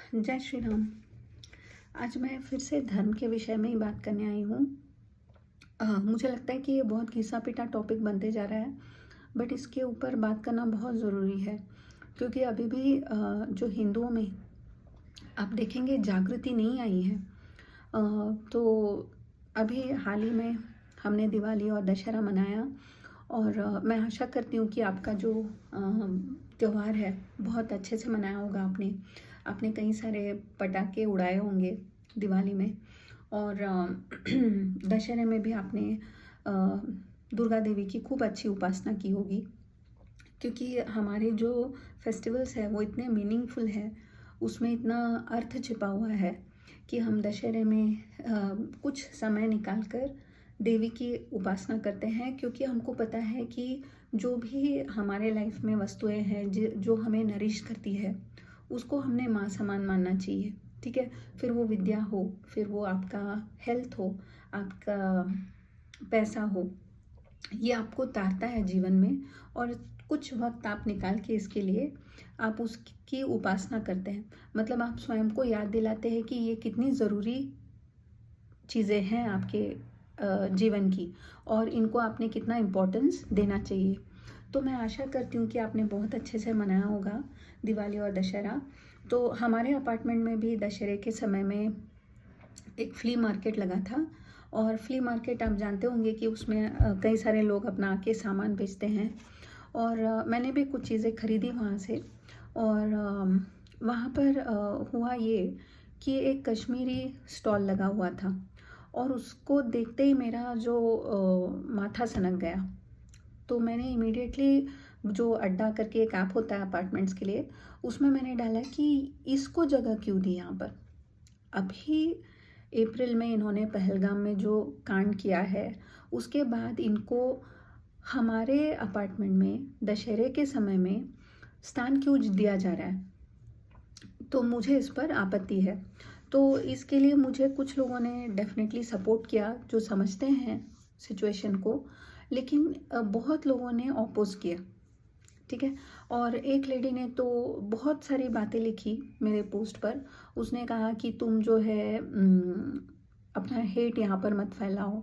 जय श्री राम। आज मैं फिर से धर्म के विषय में ही बात करने आई हूँ। मुझे लगता है कि ये बहुत घिसा-पिटा टॉपिक बनते जा रहा है, बट इसके ऊपर बात करना बहुत ज़रूरी है, क्योंकि अभी भी जो हिंदुओं में आप देखेंगे जागृति नहीं आई है। तो अभी हाल ही में हमने दिवाली और दशहरा मनाया और मैं आशा करती हूँ कि आपका जो त्योहार है बहुत अच्छे से मनाया होगा आपने। आपने कई सारे पटाखे उड़ाए होंगे दिवाली में और दशहरे में भी आपने दुर्गा देवी की खूब अच्छी उपासना की होगी, क्योंकि हमारे जो फेस्टिवल्स है वो इतने मीनिंगफुल है, उसमें इतना अर्थ छिपा हुआ है कि हम दशहरे में कुछ समय निकाल कर देवी की उपासना करते हैं, क्योंकि हमको पता है कि जो भी हमारे लाइफ में वस्तुएं हैं जो हमें नरिश करती है उसको हमने माँ समान मानना चाहिए। ठीक है, फिर वो विद्या हो, फिर वो आपका हेल्थ हो, आपका पैसा हो, ये आपको तारता है जीवन में। और कुछ वक्त आप निकाल के इसके लिए आप उसकी उपासना करते हैं, मतलब आप स्वयं को याद दिलाते हैं कि ये कितनी ज़रूरी चीज़ें हैं आपके जीवन की और इनको आपने कितना इम्पोर्टेंस देना चाहिए। तो मैं आशा करती हूँ कि आपने बहुत अच्छे से मनाया होगा दिवाली और दशहरा। तो हमारे अपार्टमेंट में भी दशहरे के समय में एक फ्ली मार्केट लगा था, और फ्ली मार्केट आप जानते होंगे कि उसमें कई सारे लोग अपना आके सामान बेचते हैं, और मैंने भी कुछ चीज़ें खरीदी वहाँ से। और वहाँ पर हुआ ये कि एक कश्मीरी स्टॉल लगा हुआ था और उसको देखते ही मेरा जो माथा सनक गया। तो मैंने इमीडिएटली जो अड्डा करके एक ऐप होता है अपार्टमेंट्स के लिए, उसमें मैंने डाला कि इसको जगह क्यों दी यहाँ पर। अभी अप्रैल में इन्होंने पहलगाम में जो कांड किया है, उसके बाद इनको हमारे अपार्टमेंट में दशहरे के समय में स्थान क्यों दिया जा रहा है, तो मुझे इस पर आपत्ति है। तो इसके लिए मुझे कुछ लोगों ने डेफिनेटली सपोर्ट किया जो समझते हैं सिचुएशन को, लेकिन बहुत लोगों ने ऑपोज किया। ठीक है, और एक लेडी ने तो बहुत सारी बातें लिखी मेरे पोस्ट पर। उसने कहा कि तुम जो है अपना हेट यहाँ पर मत फैलाओ।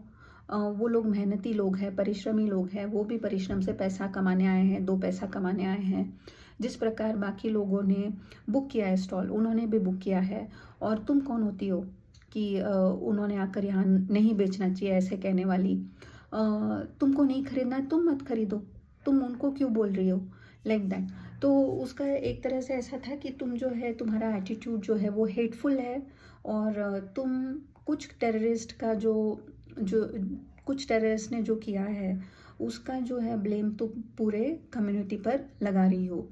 वो लोग मेहनती लोग हैं, परिश्रमी लोग हैं, वो भी परिश्रम से पैसा कमाने आए हैं, दो पैसा कमाने आए हैं। जिस प्रकार बाकी लोगों ने बुक किया है स्टॉल, उन्होंने भी बुक किया है, और तुम कौन होती हो कि उन्होंने आकर यहाँ नहीं बेचना चाहिए ऐसे कहने वाली। तुमको नहीं खरीदना है, तुम मत खरीदो, तुम उनको क्यों बोल रही हो, लाइक दैट। तो उसका एक तरह से ऐसा था कि तुम जो है, तुम्हारा एटीट्यूड जो है वो हेटफुल है, और तुम कुछ टेररिस्ट का जो कुछ टेररिस्ट ने जो किया है उसका जो है ब्लेम तुम पूरे कम्युनिटी पर लगा रही हो।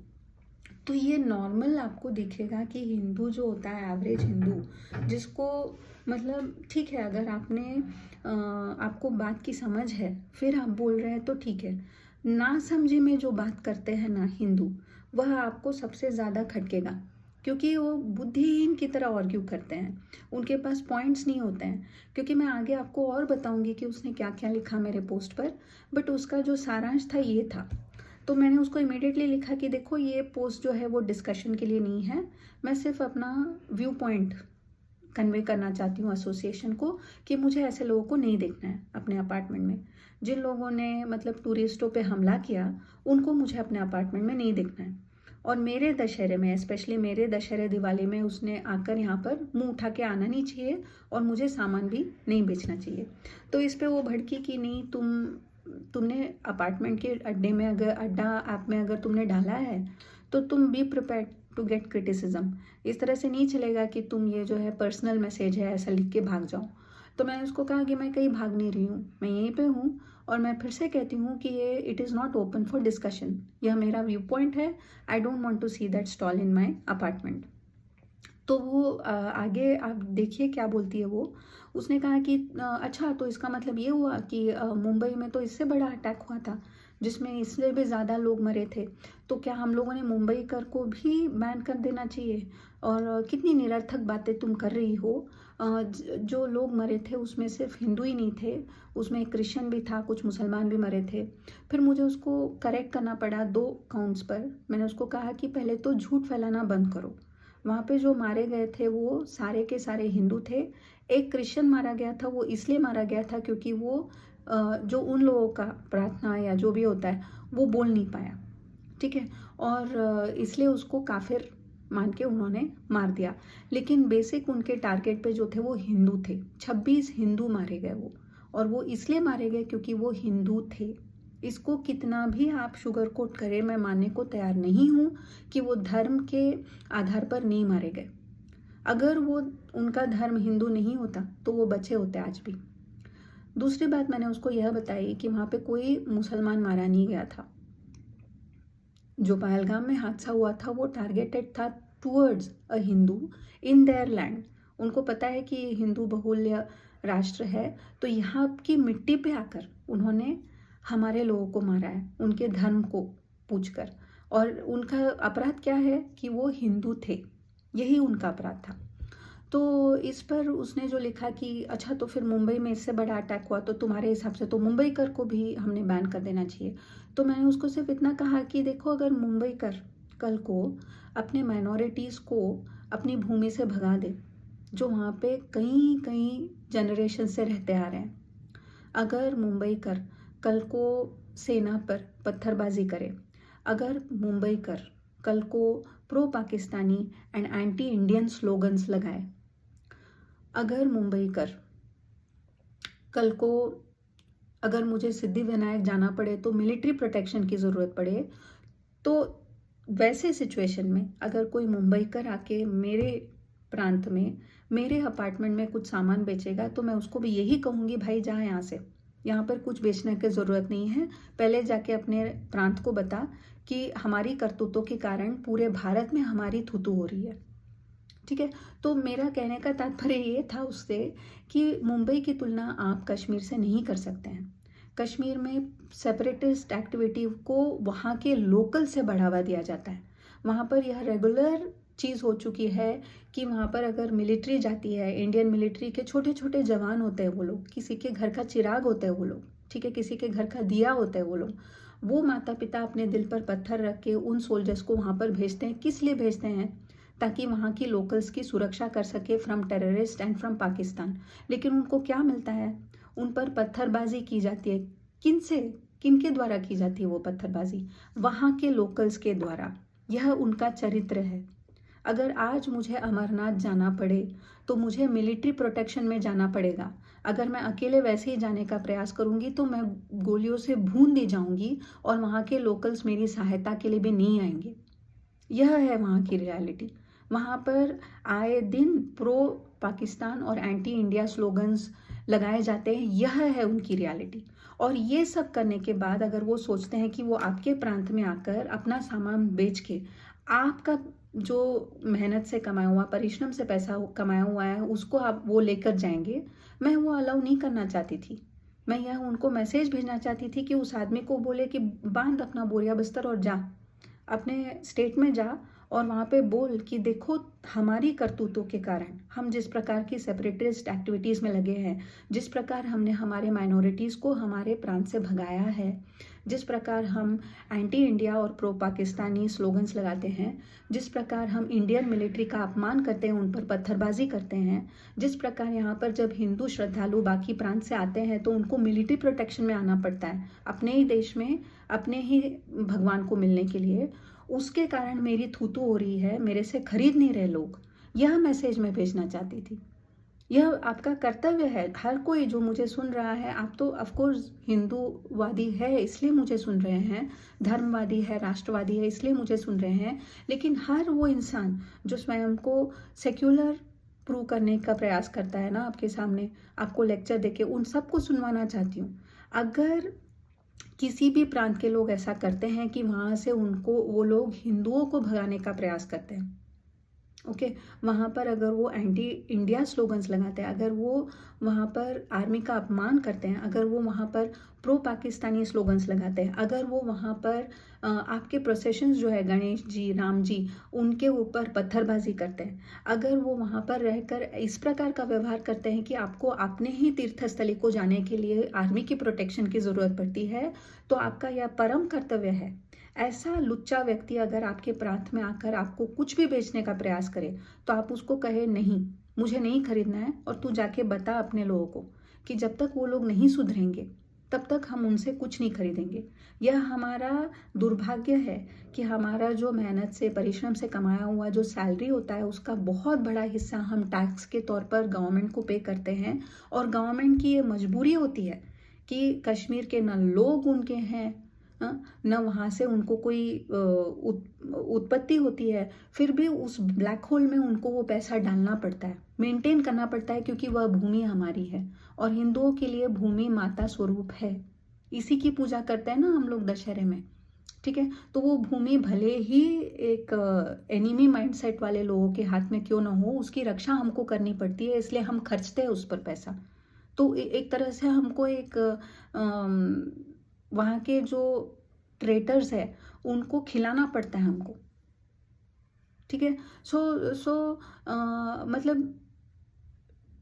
तो ये नॉर्मल आपको दिखेगा कि हिंदू जो होता है, एवरेज हिंदू, जिसको मतलब ठीक है, अगर आपको बात की समझ है फिर आप बोल रहे हैं तो ठीक है। ना समझे में जो बात करते हैं ना हिंदू, वह आपको सबसे ज़्यादा खटकेगा, क्योंकि वो बुद्धिहीन की तरह आर्ग्यू करते हैं, उनके पास पॉइंट्स नहीं होते हैं। क्योंकि मैं आगे आपको और बताऊंगी कि उसने क्या क्या लिखा मेरे पोस्ट पर, बट उसका जो सारांश था ये था। तो मैंने उसको इमीडिएटली लिखा कि देखो, ये पोस्ट जो है वो डिस्कशन के लिए नहीं है, मैं सिर्फ अपना व्यू पॉइंट कन्वे करना चाहती हूँ एसोसिएशन को, कि मुझे ऐसे लोगों को नहीं देखना है अपने अपार्टमेंट में। जिन लोगों ने मतलब टूरिस्टों पे हमला किया, उनको मुझे अपने अपार्टमेंट में नहीं देखना है। और मेरे दशहरे में, स्पेशली मेरे दशहरे दिवाली में, उसने आकर यहाँ पर मुंह उठा के आना नहीं चाहिए, और मुझे सामान भी नहीं बेचना चाहिए। तो इस पे वो भड़की कि नहीं, तुमने अपार्टमेंट के अड्डा ऐप में अगर तुमने डाला है तो तुम be prepared to get criticism. इस तरह से नहीं चलेगा कि तुम ये जो है पर्सनल मैसेज है ऐसा लिख के भाग जाओ। तो मैंने उसको कहा कि मैं कहीं भाग नहीं रही हूँ, मैं यहीं पे हूँ, और मैं फिर से कहती हूँ कि ये it is not open for discussion, यह मेरा व्यू पॉइंट है। I don't want to see that stall in my apartment. तो वो आगे आप देखिए क्या बोलती है वो। उसने कहा कि अच्छा, तो इसका मतलब ये हुआ कि मुंबई में तो इससे बड़ा अटैक हुआ था जिसमें इससे भी ज़्यादा लोग मरे थे, तो क्या हम लोगों ने मुंबई कर को भी बैन कर देना चाहिए। और कितनी निरर्थक बातें तुम कर रही हो। जो लोग मरे थे उसमें सिर्फ हिंदू ही नहीं थे, उसमें एक क्रिश्चियन भी था, कुछ मुसलमान भी मरे थे। फिर मुझे उसको करेक्ट करना पड़ा 2 काउंट्स पर। मैंने उसको कहा कि पहले तो झूठ फैलाना बंद करो, वहाँ पे जो मारे गए थे वो सारे के सारे हिंदू थे। एक क्रिश्चियन मारा गया था, वो इसलिए मारा गया था क्योंकि वो जो उन लोगों का प्रार्थना या जो भी होता है वो बोल नहीं पाया, ठीक है, और इसलिए उसको काफिर मान के उन्होंने मार दिया। लेकिन बेसिक उनके टारगेट पे जो थे वो हिंदू थे। 26 हिंदू मारे गए वो, और वो इसलिए मारे गए क्योंकि वो हिंदू थे। इसको कितना भी आप शुगर कोट करें, मैं मानने को तैयार नहीं हूँ कि वो धर्म के आधार पर नहीं मारे गए। अगर वो उनका धर्म हिंदू नहीं होता तो वो बचे होते आज भी। दूसरी बात मैंने उसको यह बताई कि वहाँ पे कोई मुसलमान मारा नहीं गया था। जो पहलगाम में हादसा हुआ था वो टारगेटेड था towards a Hindu in their land. उनको पता है कि ये हिंदू बहुल्य राष्ट्र है, तो यहाँ की मिट्टी पे आकर उन्होंने हमारे लोगों को मारा है, उनके धर्म को पूछकर। और उनका अपराध क्या है कि वो हिंदू थे, यही उनका अपराध था। तो इस पर उसने जो लिखा कि अच्छा तो फिर मुंबई में इससे बड़ा अटैक हुआ तो तुम्हारे हिसाब से तो मुंबईकर को भी हमने बैन कर देना चाहिए। तो मैंने उसको सिर्फ इतना कहा कि देखो, अगर मुंबईकर कल को अपने माइनॉरिटीज़ को अपनी भूमि से भगा दे, जो वहाँ पे कई कई जनरेशन से रहते आ रहे हैं, अगर मुंबईकर कल को सेना पर पत्थरबाजी करे, अगर मुंबईकर कल को pro Pakistani and anti Indian slogans लगाए, अगर मुंबईकर कल को, अगर मुझे सिद्धिविनायक जाना पड़े तो मिलिट्री प्रोटेक्शन की ज़रूरत पड़े, तो वैसे सिचुएशन में अगर कोई मुंबईकर आके मेरे प्रांत में मेरे अपार्टमेंट में कुछ सामान बेचेगा तो मैं उसको भी यही कहूँगी, भाई जा यहाँ से, यहाँ पर कुछ बेचने की ज़रूरत नहीं है। पहले जाके अपने प्रांत को बता कि हमारी करतूतों के कारण पूरे भारत में हमारी थूथू हो रही है, ठीक है। तो मेरा कहने का तात्पर्य ये था उससे कि मुंबई की तुलना आप कश्मीर से नहीं कर सकते हैं। कश्मीर में सेपरेटिस्ट एक्टिविटी को वहाँ के लोकल से बढ़ावा दिया जाता है। वहाँ पर यह रेगुलर चीज़ हो चुकी है कि वहाँ पर अगर मिलिट्री जाती है, इंडियन मिलिट्री के छोटे छोटे जवान होते हैं वो लोग, किसी के घर का चिराग होते हैं वो लोग, ठीक है, किसी के घर का दिया होता है वो लोग, वो माता पिता अपने दिल पर पत्थर रख के उन सोल्जर्स को वहाँ पर भेजते हैं। किस लिए भेजते हैं? ताकि वहाँ की लोकल्स की सुरक्षा कर सके from terrorist and from Pakistan. लेकिन उनको क्या मिलता है? उन पर पत्थरबाजी की जाती है। किनसे, किनके द्वारा की जाती है वो पत्थरबाजी? वहाँ के लोकल्स के द्वारा। यह उनका चरित्र है। अगर आज मुझे अमरनाथ जाना पड़े तो मुझे मिलिट्री प्रोटेक्शन में जाना पड़ेगा। अगर मैं अकेले वैसे ही जाने का प्रयास करूंगी तो मैं गोलियों से भून दी जाऊंगी और वहाँ के लोकल्स मेरी सहायता के लिए भी नहीं आएंगे। यह है वहाँ की रियलिटी। वहाँ पर आए दिन प्रो पाकिस्तान और एंटी इंडिया स्लोगन्स लगाए जाते हैं। यह है उनकी रियलिटी। और ये सब करने के बाद अगर वो सोचते हैं कि वो आपके प्रांत में आकर अपना सामान बेच के आपका जो मेहनत से कमाया हुआ, परिश्रम से पैसा कमाया हुआ है, उसको आप वो लेकर जाएंगे, मैं वो अलाउ नहीं करना चाहती थी। मैं यह उनको मैसेज भेजना चाहती थी कि उस आदमी को बोले कि बांध अपना बोरिया बिस्तर और जा, अपने स्टेट में जा और वहाँ पे बोल कि देखो, हमारी करतूतों के कारण हम जिस प्रकार की सेपरेटिस्ट एक्टिविटीज़ में लगे हैं, जिस प्रकार हमने हमारे माइनॉरिटीज़ को हमारे प्रांत से भगाया है, जिस प्रकार हम एंटी इंडिया और प्रो पाकिस्तानी स्लोगन्स लगाते हैं, जिस प्रकार हम इंडियन मिलिट्री का अपमान करते हैं, उन पर पत्थरबाजी करते हैं, जिस प्रकार यहाँ पर जब हिंदू श्रद्धालु बाकी प्रांत से आते हैं तो उनको मिलिट्री प्रोटेक्शन में आना पड़ता है अपने ही देश में, अपने ही भगवान को मिलने के लिए, उसके कारण मेरी थूथू हो रही है, मेरे से खरीद नहीं रहे लोग। यह मैसेज मैं भेजना चाहती थी। यह आपका कर्तव्य है। हर कोई जो मुझे सुन रहा है, आप तो ऑफकोर्स हिंदूवादी है इसलिए मुझे सुन रहे हैं, धर्मवादी है, राष्ट्रवादी है इसलिए मुझे सुन रहे हैं, लेकिन हर वो इंसान जो स्वयं को सेक्युलर प्रूव करने का प्रयास करता है ना आपके सामने, आपको लेक्चर देके, उन सबको सुनवाना चाहती हूँ। अगर किसी भी प्रांत के लोग ऐसा करते हैं कि वहाँ से उनको, वो लोग हिंदुओं को भगाने का प्रयास करते हैं, ओके, वहाँ पर अगर वो एंटी इंडिया स्लोगन्स लगाते हैं, अगर वो वहाँ पर आर्मी का अपमान करते हैं, अगर वो वहाँ पर प्रो पाकिस्तानी स्लोगन्स लगाते हैं, अगर वो वहाँ पर आपके प्रोसेशंस जो है गणेश जी, राम जी, उनके ऊपर पत्थरबाजी करते हैं, अगर वो वहाँ पर रहकर इस प्रकार का व्यवहार करते हैं कि आपको अपने ही तीर्थस्थली को जाने के लिए आर्मी की प्रोटेक्शन की ज़रूरत पड़ती है, तो आपका यह परम कर्तव्य है ऐसा लुच्चा व्यक्ति अगर आपके प्रांत में आकर आपको कुछ भी बेचने का प्रयास करे तो आप उसको कहे नहीं, मुझे नहीं खरीदना है, और तू जाके बता अपने लोगों को कि जब तक वो लोग नहीं सुधरेंगे तब तक हम उनसे कुछ नहीं खरीदेंगे। यह हमारा दुर्भाग्य है कि हमारा जो मेहनत से परिश्रम से कमाया हुआ जो सैलरी होता है उसका बहुत बड़ा हिस्सा हम टैक्स के तौर पर गवर्नमेंट को पे करते हैं, और गवर्नमेंट की ये मजबूरी होती है कि कश्मीर के न लोग उनके हैं, न वहाँ से उनको कोई उत्पत्ति होती है, फिर भी उस ब्लैक होल में उनको वो पैसा डालना पड़ता है, मेंटेन करना पड़ता है, क्योंकि वह भूमि हमारी है और हिंदुओं के लिए भूमि माता स्वरूप है। इसी की पूजा करते हैं ना हम लोग दशहरे में, ठीक है। तो वो भूमि भले ही एक एनिमी माइंडसेट वाले लोगों के हाथ में क्यों ना हो, उसकी रक्षा हमको करनी पड़ती है, इसलिए हम खर्चते हैं उस पर पैसा। तो एक तरह से हमको एक वहाँ के जो ट्रेटर्स है उनको खिलाना पड़ता है हमको, ठीक है। सो मतलब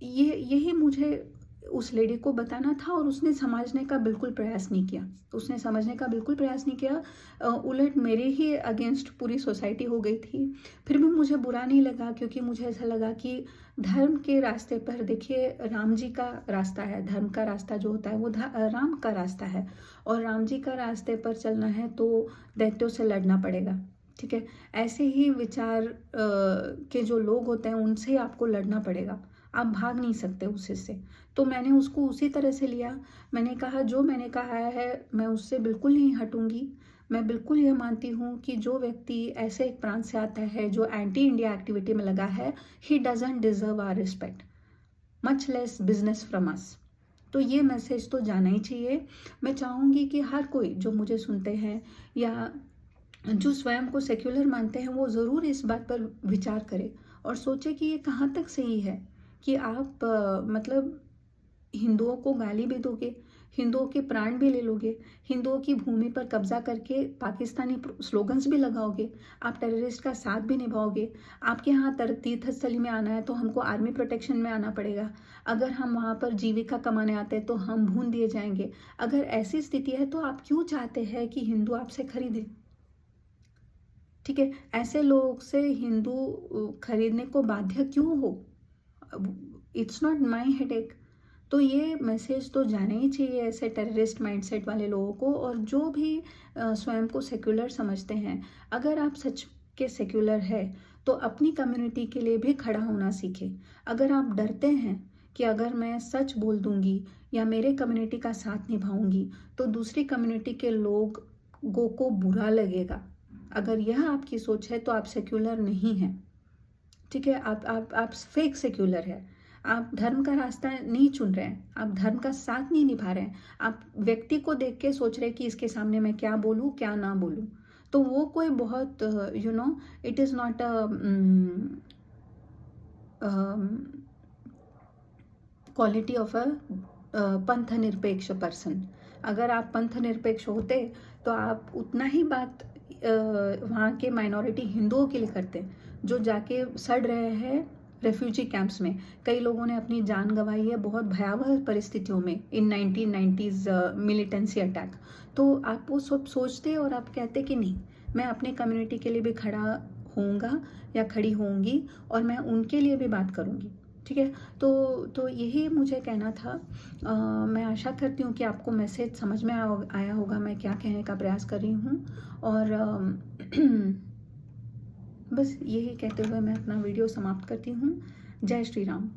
यही मुझे उस लेडी को बताना था, और उसने समझने का बिल्कुल प्रयास नहीं किया, उसने समझने का बिल्कुल प्रयास नहीं किया। उलट मेरे ही अगेंस्ट पूरी सोसाइटी हो गई थी। फिर भी मुझे बुरा नहीं लगा, क्योंकि मुझे ऐसा लगा कि धर्म के रास्ते पर, देखिए राम जी का रास्ता है, धर्म का रास्ता जो होता है वो राम का रास्ता है, और राम जी का रास्ते पर चलना है तो दैत्यों से लड़ना पड़ेगा, ठीक है। ऐसे ही विचार के जो लोग होते हैं उनसे आपको लड़ना पड़ेगा, आप भाग नहीं सकते उस हिस्से। तो मैंने उसको उसी तरह से लिया। मैंने कहा जो मैंने कहा है मैं उससे बिल्कुल नहीं हटूंगी। मैं बिल्कुल यह मानती हूँ कि जो व्यक्ति ऐसे एक प्रांत से आता है जो एंटी इंडिया एक्टिविटी में लगा है, he doesn't deserve our respect, much less business from us. तो ये मैसेज तो जाना ही चाहिए। मैं चाहूँगी कि हर कोई जो मुझे सुनते हैं या जो स्वयं को सेक्युलर मानते हैं वो ज़रूर इस बात पर विचार करें और सोचे कि ये कहाँ तक सही है कि आप मतलब हिंदुओं को गाली भी दोगे, हिंदुओं के प्राण भी ले लोगे, हिंदुओं की भूमि पर कब्जा करके पाकिस्तानी स्लोगन्स भी लगाओगे, आप टेररिस्ट का साथ भी निभाओगे। आपके यहाँ तीर्थस्थली में आना है तो हमको आर्मी प्रोटेक्शन में आना पड़ेगा, अगर हम वहाँ पर जीविका कमाने आते हैं तो हम भून दिए जाएंगे। अगर ऐसी स्थिति है तो आप क्यों चाहते हैं कि हिंदू आपसे खरीदे, ठीक है। ऐसे लोग से हिंदू खरीदने को बाध्य क्यों हो, इट्स नॉट माई हेडेक। तो ये मैसेज तो जाना ही चाहिए ऐसे टेररिस्ट माइंडसेट वाले लोगों को, और जो भी स्वयं को सेक्युलर समझते हैं। अगर आप सच के सेक्युलर है तो अपनी कम्युनिटी के लिए भी खड़ा होना सीखें। अगर आप डरते हैं कि अगर मैं सच बोल दूंगी या मेरे कम्युनिटी का साथ निभाऊंगी तो दूसरी कम्युनिटी के लोगों को बुरा लगेगा, अगर यह आपकी सोच है तो आप सेक्युलर नहीं हैं, ठीक है। आप फेक सेक्युलर है, आप धर्म का रास्ता नहीं चुन रहे हैं, आप धर्म का साथ नहीं निभा रहे हैं, आप व्यक्ति को देख के सोच रहे हैं कि इसके सामने मैं क्या बोलूँ क्या ना बोलूँ। तो वो कोई बहुत it is not a quality of a पंथ निरपेक्ष पर्सन। अगर आप पंथ निरपेक्ष होते तो आप उतना ही बात वहाँ के माइनॉरिटी हिंदुओं के लिए करते जो जाके सड़ रहे हैं रेफ्यूजी कैंप्स में। कई लोगों ने अपनी जान गंवाई है बहुत भयावह परिस्थितियों में इन 1990s मिलिटेंसी अटैक। तो आप वो सब सोचते और आप कहते कि नहीं, मैं अपने कम्युनिटी के लिए भी खड़ा होऊंगा या खड़ी होऊंगी और मैं उनके लिए भी बात करूंगी, ठीक है। तो यही मुझे कहना था। मैं आशा करती हूँ कि आपको मैसेज समझ में आया होगा मैं क्या कहने का प्रयास कर रही हूँ, और बस यही कहते हुए मैं अपना वीडियो समाप्त करती हूँ। जय श्री राम।